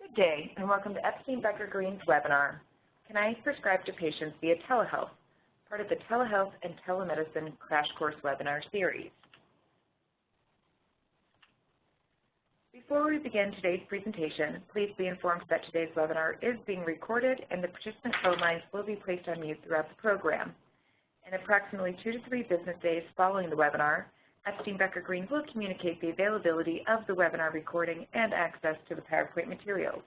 Good day, and welcome to Epstein Becker Green's webinar, Can I Prescribe to Patients via Telehealth, part of the Telehealth and Telemedicine Crash Course webinar series. Before we begin today's presentation, please be informed that today's webinar is being recorded and the participant phone lines will be placed on mute throughout the program. In approximately 2 to 3 business days following the webinar, Epstein Becker Green will communicate the availability of the webinar recording and access to the PowerPoint materials.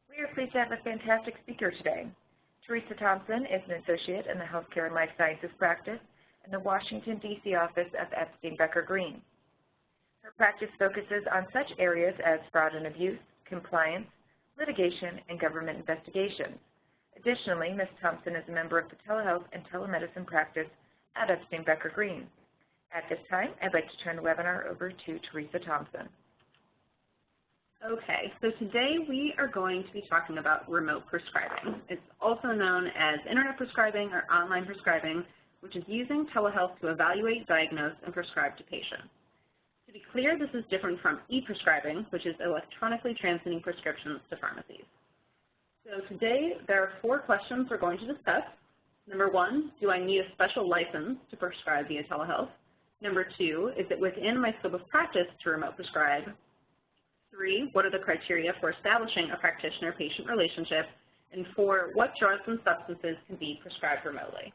We are pleased to have a fantastic speaker today. Theresa Thompson is an associate in the Healthcare and Life Sciences practice in the Washington, D.C. office of Epstein Becker Green. Her practice focuses on such areas as fraud and abuse, compliance, litigation, and government investigations. Additionally, Ms. Thompson is a member of the Telehealth and Telemedicine practice at Epstein Becker Green. At this time, I'd like to turn the webinar over to Theresa Thompson. Okay, so today we are going to be talking about remote prescribing. It's also known as internet prescribing or online prescribing, which is using telehealth to evaluate, diagnose, and prescribe to patients. To be clear, this is different from e-prescribing, which is electronically transmitting prescriptions to pharmacies. So today there are 4 questions we're going to discuss. Number 1, do I need a special license to prescribe via telehealth? Number 2, is it within my scope of practice to remote prescribe? 3, what are the criteria for establishing a practitioner-patient relationship? And 4, what drugs and substances can be prescribed remotely?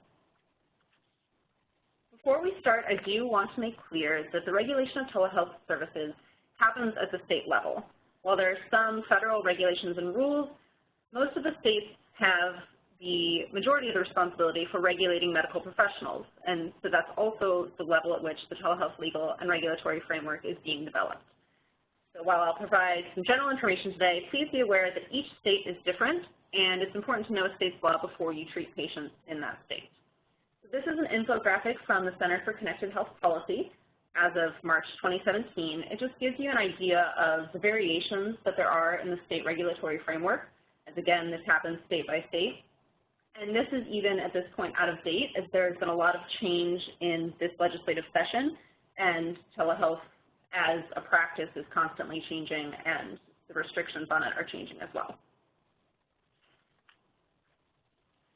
Before we start, I do want to make clear that the regulation of telehealth services happens at the state level. While there are some federal regulations and rules, most of the states have the majority of the responsibility for regulating medical professionals, and so that's also the level at which the telehealth legal and regulatory framework is being developed. So while I'll provide some general information today, please be aware that each state is different, and it's important to know a state's law before you treat patients in that state. So this is an infographic from the Center for Connected Health Policy as of March 2017. It just gives you an idea of the variations that there are in the state regulatory framework, as again, this happens state by state. And this is even at this point out of date, as there's been a lot of change in this legislative session, and telehealth as a practice is constantly changing, and the restrictions on it are changing as well.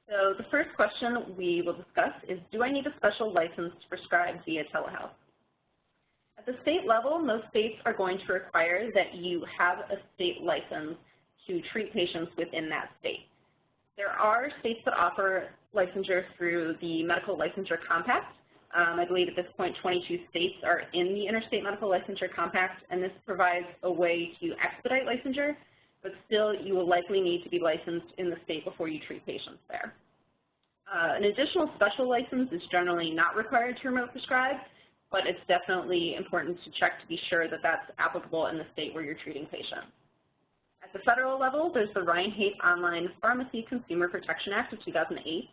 So the first question we will discuss is, do I need a special license to prescribe via telehealth? At the state level, most states are going to require that you have a state license to treat patients within that state. There are states that offer licensure through the Medical Licensure Compact. I believe at this point 22 states are in the Interstate Medical Licensure Compact, and this provides a way to expedite licensure, but still you will likely need to be licensed in the state before you treat patients there. An additional special license is generally not required to remote prescribe, but it's definitely important to check to be sure that that's applicable in the state where you're treating patients. At the federal level, there's the Ryan-Haight Online Pharmacy Consumer Protection Act of 2008,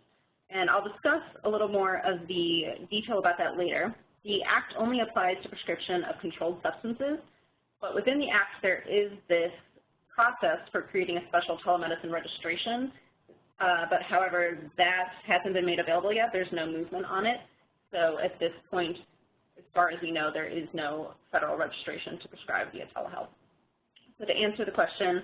and I'll discuss a little more of the detail about that later. The act only applies to prescription of controlled substances, but within the act there is this process for creating a special telemedicine registration, but however, that hasn't been made available yet. There's no movement on it, so at this point, as far as we know, there is no federal registration to prescribe via telehealth. So to answer the question,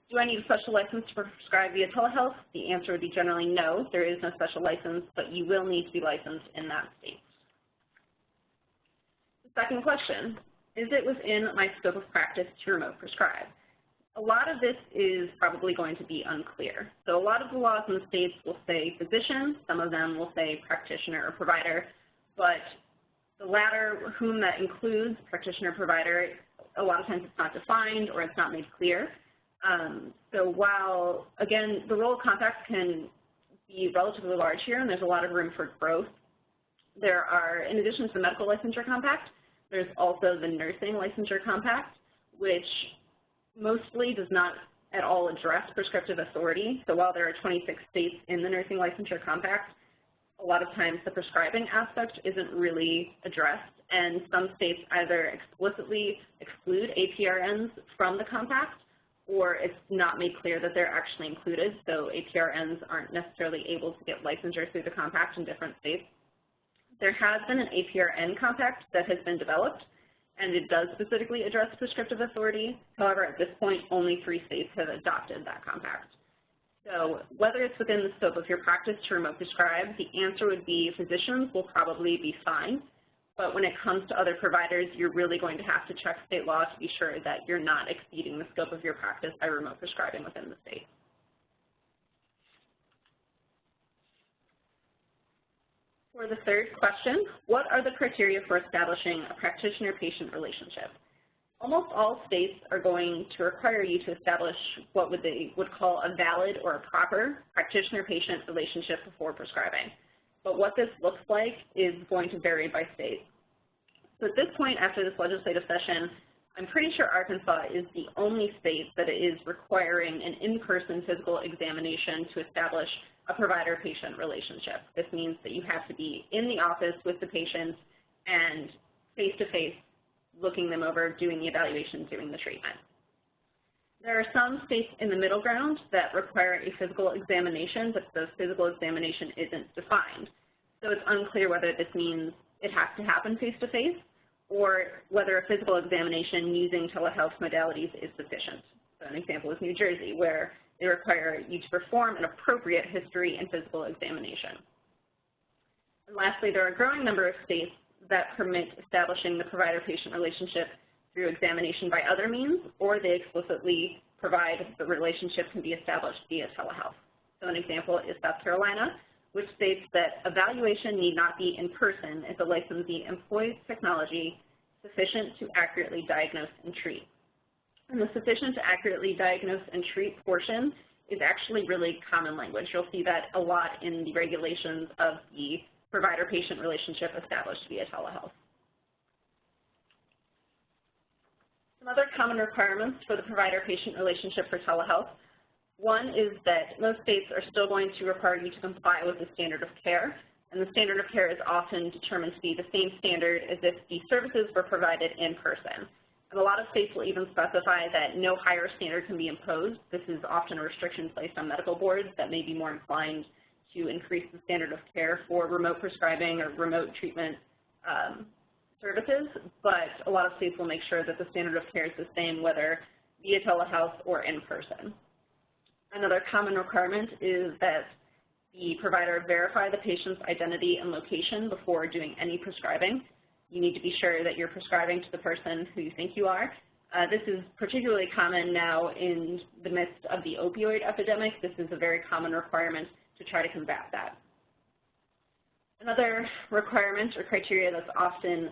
do I need a special license to prescribe via telehealth? The answer would be generally no, there is no special license, but you will need to be licensed in that state. The second question, is it within my scope of practice to remote prescribe? A lot of this is probably going to be unclear. So a lot of the laws in the states will say physician, some of them will say practitioner or provider, but the latter, whom that includes, practitioner, provider, a lot of times it's not defined or it's not made clear. So while, again, the role of contacts can be relatively large here and there's a lot of room for growth, there are, in addition to the Medical Licensure Compact, there's also the Nursing Licensure Compact, which mostly does not at all address prescriptive authority. So while there are 26 states in the Nursing Licensure Compact, a lot of times the prescribing aspect isn't really addressed, and some states either explicitly exclude APRNs from the compact, or it's not made clear that they're actually included, so APRNs aren't necessarily able to get licensure through the compact in different states. There has been an APRN compact that has been developed, and it does specifically address prescriptive authority. However, at this point, only 3 states have adopted that compact. So whether it's within the scope of your practice to remote prescribe, the answer would be physicians will probably be fine. But when it comes to other providers, you're really going to have to check state law to be sure that you're not exceeding the scope of your practice by remote prescribing within the state. For the third question, what are the criteria for establishing a practitioner-patient relationship? Almost all states are going to require you to establish what they would call a valid or a proper practitioner-patient relationship before prescribing. But what this looks like is going to vary by state. So at this point, after this legislative session, I'm pretty sure Arkansas is the only state that is requiring an in-person physical examination to establish a provider-patient relationship. This means that you have to be in the office with the patient and face-to-face looking them over, doing the evaluation, doing the treatment. There are some states in the middle ground that require a physical examination, but the physical examination isn't defined. So it's unclear whether this means it has to happen face-to-face or whether a physical examination using telehealth modalities is sufficient. So an example is New Jersey, where they require you to perform an appropriate history and physical examination. And lastly, there are a growing number of states that permit establishing the provider-patient relationship through examination by other means, or they explicitly provide the relationship can be established via telehealth. So an example is South Carolina, which states that evaluation need not be in person if the licensee employs technology sufficient to accurately diagnose and treat. And the sufficient to accurately diagnose and treat portion is actually really common language. You'll see that a lot in the regulations of the provider-patient relationship established via telehealth. Some other common requirements for the provider-patient relationship for telehealth. One is that most states are still going to require you to comply with the standard of care, and the standard of care is often determined to be the same standard as if the services were provided in person. And a lot of states will even specify that no higher standard can be imposed. This is often a restriction placed on medical boards that may be more inclined to increase the standard of care for remote prescribing or remote treatment services, but a lot of states will make sure that the standard of care is the same whether via telehealth or in person. Another common requirement is that the provider verify the patient's identity and location before doing any prescribing. You need to be sure that you're prescribing to the person who you think you are. This is particularly common now in the midst of the opioid epidemic. This is a very common requirement to try to combat that. Another requirement or criteria that's often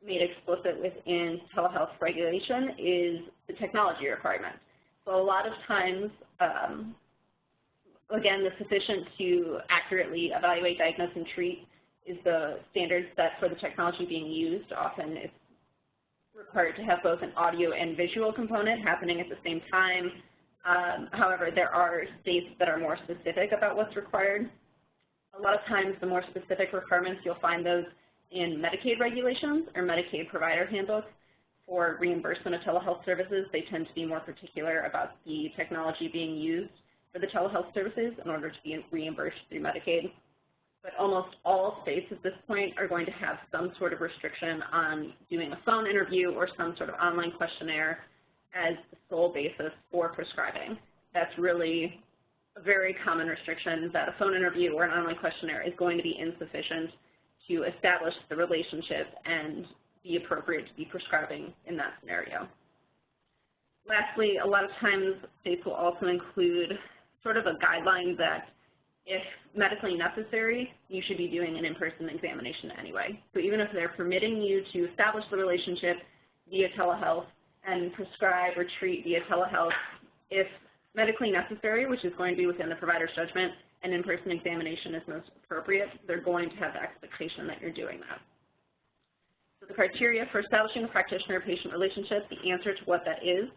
made explicit within telehealth regulation is the technology requirement. So a lot of times, again, the sufficient to accurately evaluate, diagnose, and treat is the standard set for the technology being used. Often it's required to have both an audio and visual component happening at the same time. However, there are states that are more specific about what's required. A lot of times the more specific requirements, you'll find those in Medicaid regulations or Medicaid provider handbooks. For reimbursement of telehealth services, they tend to be more particular about the technology being used for the telehealth services in order to be reimbursed through Medicaid. But almost all states at this point are going to have some sort of restriction on doing a phone interview or some sort of online questionnaire as the sole basis for prescribing. That's really a very common restriction, that a phone interview or an online questionnaire is going to be insufficient to establish the relationship and be appropriate to be prescribing in that scenario. Lastly, a lot of times states will also include sort of a guideline that if medically necessary, you should be doing an in-person examination anyway. So even if they're permitting you to establish the relationship via telehealth and prescribe or treat via telehealth, if medically necessary, which is going to be within the provider's judgment, an in-person examination is most appropriate, they're going to have the expectation that you're doing that. So the criteria for establishing a practitioner-patient relationship, the answer to what that is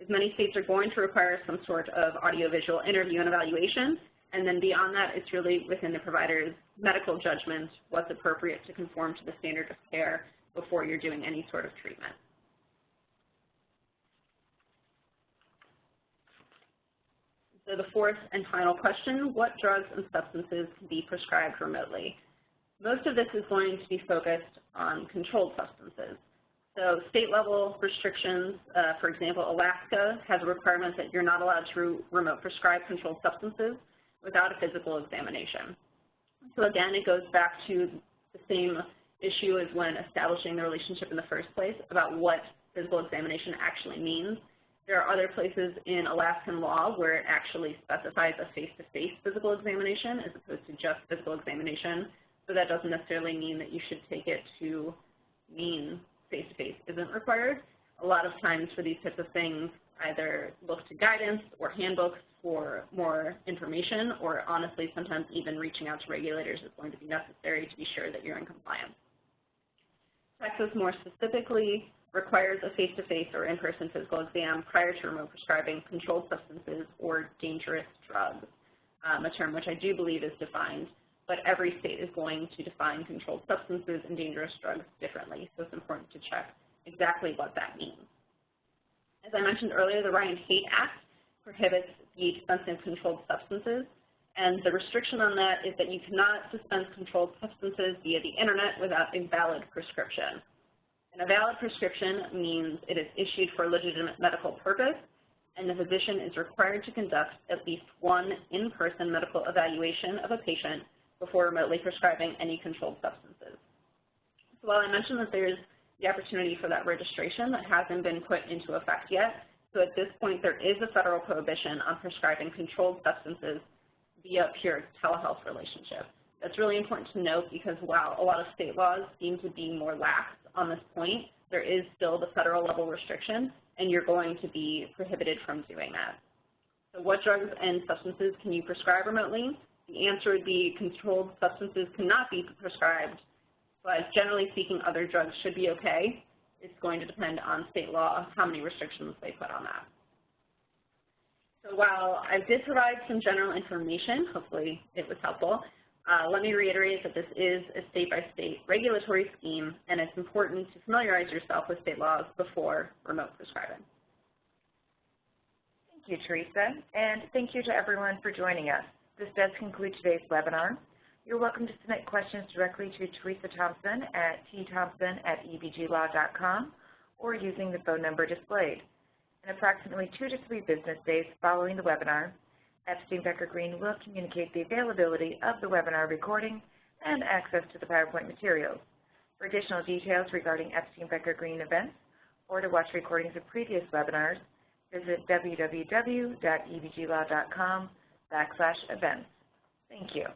many states are going to require some sort of audiovisual interview and evaluation, and then beyond that, it's really within the provider's medical judgment what's appropriate to conform to the standard of care before you're doing any sort of treatment. So the fourth and final question, what drugs and substances can be prescribed remotely? Most of this is going to be focused on controlled substances. So state-level restrictions, for example, Alaska has a requirement that you're not allowed to remote prescribe controlled substances without a physical examination. So again, it goes back to the same issue as when establishing the relationship in the first place about what physical examination actually means. There are other places in Alaskan law where it actually specifies a face-to-face physical examination as opposed to just physical examination. So that doesn't necessarily mean that you should take it to mean face-to-face isn't required. A lot of times for these types of things, either look to guidance or handbooks for more information, or honestly, sometimes even reaching out to regulators is going to be necessary to be sure that you're in compliance. Texas more specifically requires a face-to-face or in-person physical exam prior to remote prescribing controlled substances or dangerous drugs, a term which I do believe is defined, but every state is going to define controlled substances and dangerous drugs differently, so it's important to check exactly what that means. As I mentioned earlier, the Ryan-Haight Act prohibits the dispensing of controlled substances, and the restriction on that is that you cannot dispense controlled substances via the internet without a valid prescription. And a valid prescription means it is issued for a legitimate medical purpose, and the physician is required to conduct at least one in-person medical evaluation of a patient before remotely prescribing any controlled substances. So while I mentioned that there's the opportunity for that registration, that hasn't been put into effect yet. So at this point, there is a federal prohibition on prescribing controlled substances via pure telehealth relationship. That's really important to note because while a lot of state laws seem to be more lax on this point, there is still the federal level restriction, and you're going to be prohibited from doing that. So what drugs and substances can you prescribe remotely? The answer would be controlled substances cannot be prescribed, but generally speaking, other drugs should be okay. It's going to depend on state law how many restrictions they put on that. So while I did provide some general information, hopefully it was helpful, let me reiterate that this is a state-by-state regulatory scheme, and it's important to familiarize yourself with state laws before remote prescribing. Thank you, Theresa, and thank you to everyone for joining us. This does conclude today's webinar. You're welcome to submit questions directly to Theresa Thompson at tthompson@ebglaw.com or using the phone number displayed. In approximately 2 to 3 business days following the webinar, Epstein Becker Green will communicate the availability of the webinar recording and access to the PowerPoint materials. For additional details regarding Epstein Becker Green events or to watch recordings of previous webinars, visit www.ebglaw.com/events. Thank you.